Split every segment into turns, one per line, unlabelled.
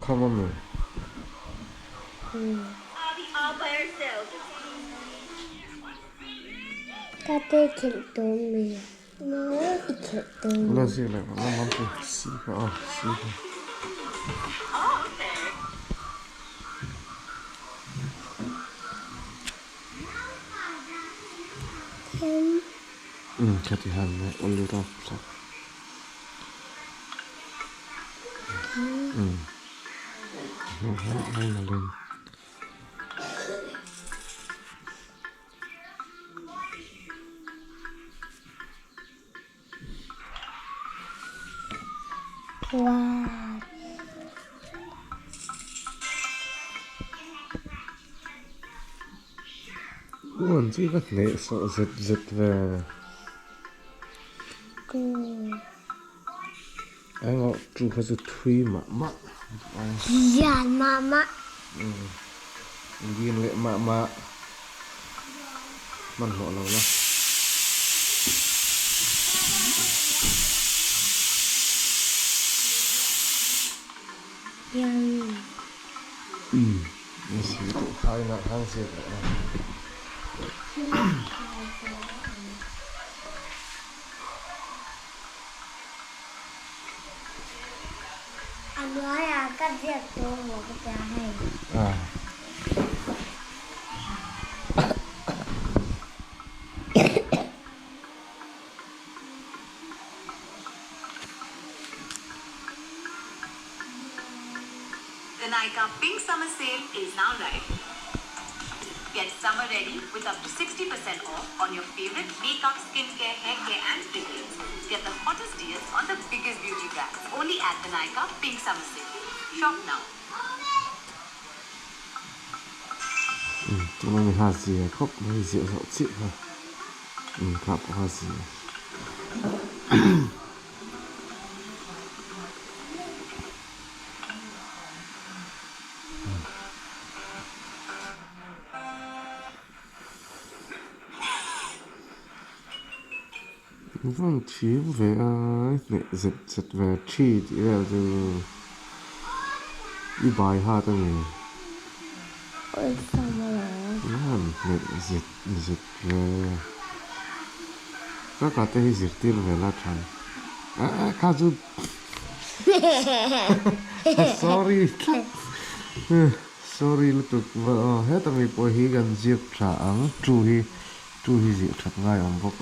come on me.
Are we all by ourselves?
Các tê kiện tốn mì. Nó kiện tốn.
Là gì lại nó mắm thì xí cả xí cả.
Oh, okay.
Cái thứ hai này ăn được đâu sao? Hay là lên.
Wow.
Uống gì vậy này sợ giật về. Anh ngọ chú phải thui mà.
Dạ mama.
Ghiền lệ mà mình họ lâu lắm. Ini sih tu hai nak hang sih.
Anh nói là cắt diệt tôi một cái hay.
The NICA Pink Summer Sale is now live. Get summer ready with up to 60% off on your favorite makeup, skincare, hair care and fragrance. Get the hottest deals on the biggest beauty brands only at the NICA Pink Summer Sale. Shop now.
Tụi mình hạt gì khóc mấy rượu rượu chị hả? Khắp hạt gì. Vâng, chỉ về này giật về chi thì là từ đi bài ha tao này.
Ôi sao mà
Này giật về các cái tên giật tiêu về là thằng kazu. Sorry lúc tục vợ hết tao mình bồi hi gần giật thằng chu hi giật thật ngay ông bốc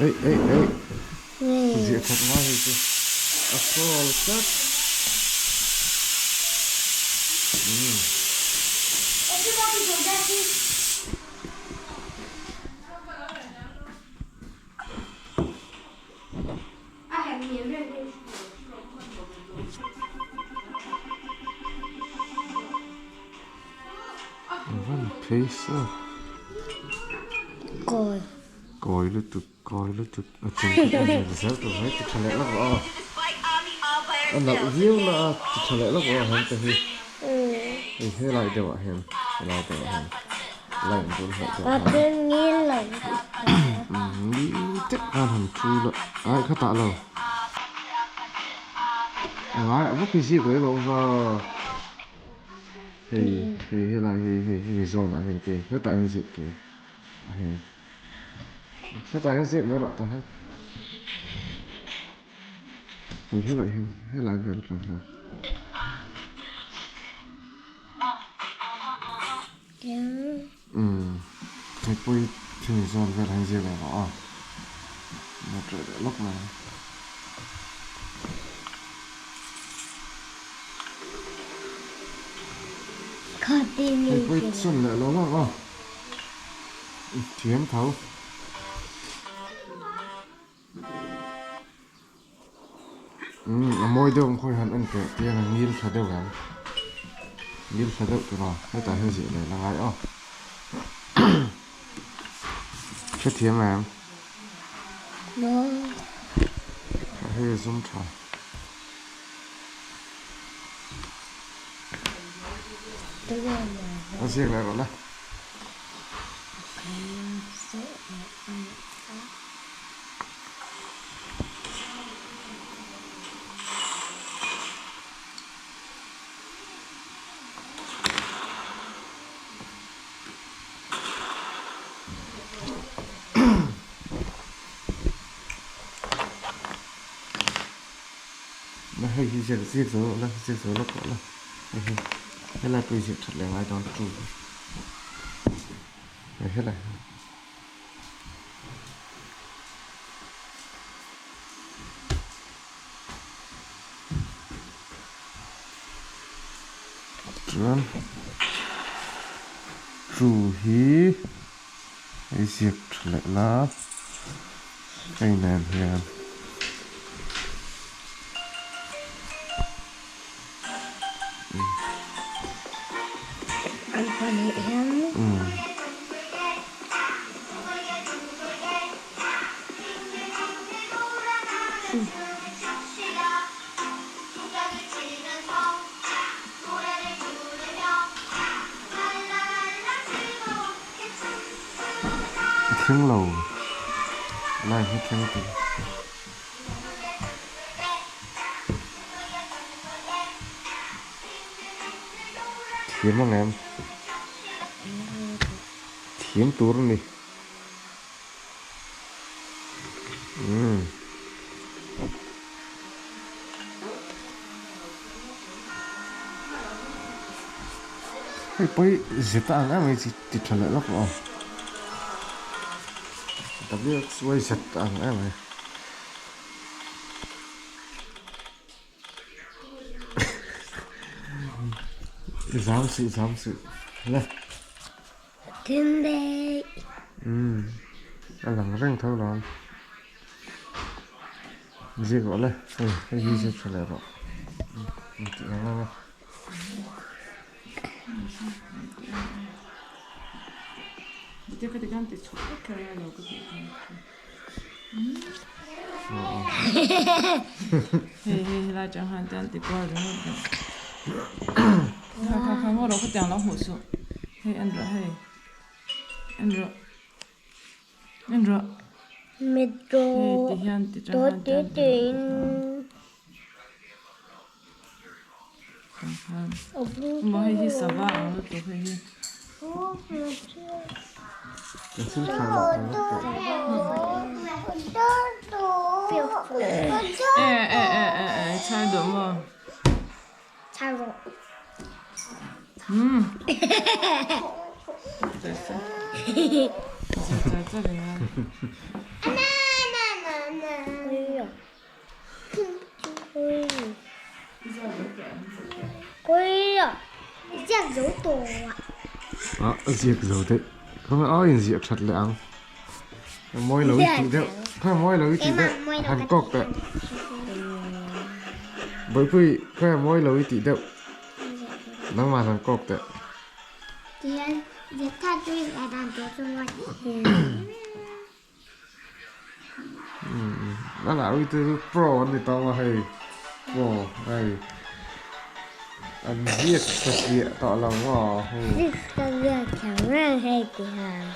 Ê Diệu thật quá thì chứ Asshole cut Văn face Coi lúc tục ở trên cái này là rất là hết cái lẽ lắm rồi anh nào hiếu là cái lẽ lắm rồi hắn tới thì thế lại đều ạ hèn lại đều hèn lại cũng phải đều hèn
nghĩ là
nghĩ chắc ăn hẳn chui rồi ai khát tạ rồi ai mất cái gì đấy rồi vào thì lại thì rồi lại thì cái tại cái gì kì cái tại cái gì nữa lại hết mình thế vậy hay là gần rồi cái quay thì dọn về thành gì này đó một trời để lúc này cái quay xuân lại nó lắm thiếm thấu môi đâu khôi hẳn ăn kẹo kia là nghiêng phải đâu gắn nghiêng phải đâu cái nào cái tại hơi gì này là ngay chết thiếm em
nó
hơi zoom trời
tôi
nó riêng lại rồi này nó hơi riêng số nó riêng số nó có là thế là tôi diệt thật là ai đón chủ này hết này chuẩn chủ hí ai diệt thật lại lá cây nền hiền
ăn phần em
tiếng lầu này hết tiếng gì thiếm không em thiếm túr đi bây giờ ta ăn em gì thì thật lại lắm rồi tập biết quay giật ăn em này dám sự này
thêm đây
ăn lần răng thâu đó gì gọi là cái gì sẽ trở lại rồi chị ăn không
Dia kata ganti cukup kerja lo ke Hei là chẳng hạn ganti qua rồi Khang ngồi đó có tiếng lão hổ số Hei ăn rồi
mệt rồi
Hei thì hiện thì chẳng
tôi
hạn
tiếc tiền
Mà hei sao vào nó tôi hei
cái xương khá là
Chai đúng không?
sao rồi
됐어. 진짜 짜증나.
Quỳ à, giặc dấu tổ ạ.
diệt rồi đấy không phải oi diệt thật là ăn môi lối thì đấy không môi lối thì đấy Hàn Quốc đấy bởi vì cái môi lối thì đấy nó mà Hàn Quốc đấy
Thì anh JEPTHA tuy là đàn tổ cho mọi
nó là uy tư pro anh thì tao mà hay pro hay anh viết thật địa tỏ lòng ngỏ
Dịch ta việc chẳng ra hay thì hả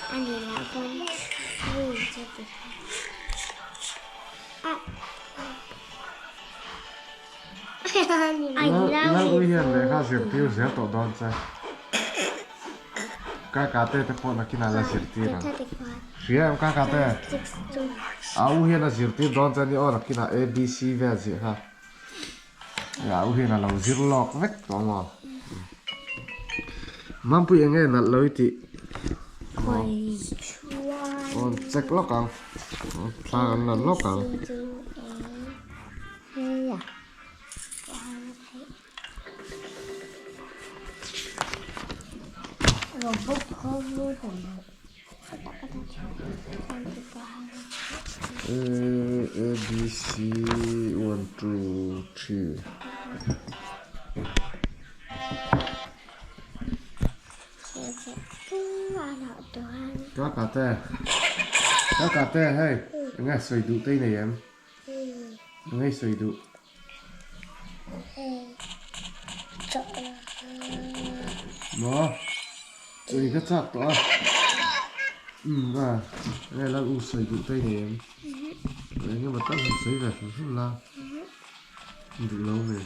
anh thì là con vui cho thì
nó uy hiền để khai diệt tiêu dễ tổ đòn ra cái cá tê thì còn là khi nào là diệt tiêu à phía em cái cá tê uy hiền là diệt tiêu đòn ra đi ở là khi nào ABC về gì ha uy hiền là lâu diệt lọc vết đó mà mang bụi nghe là lối thì còn check lóc càng thằng là lóc càng
rồi bốc không vui của nó
A B C 1 2 3 các cà tê hay nghe sợi đủ tây này em nghe sợi đủ
sợ
Bố Ui cái chặt đó Đây là u sấy cụ tay này em Đấy nhưng mà tắt hình sấy về không là Không được lâu này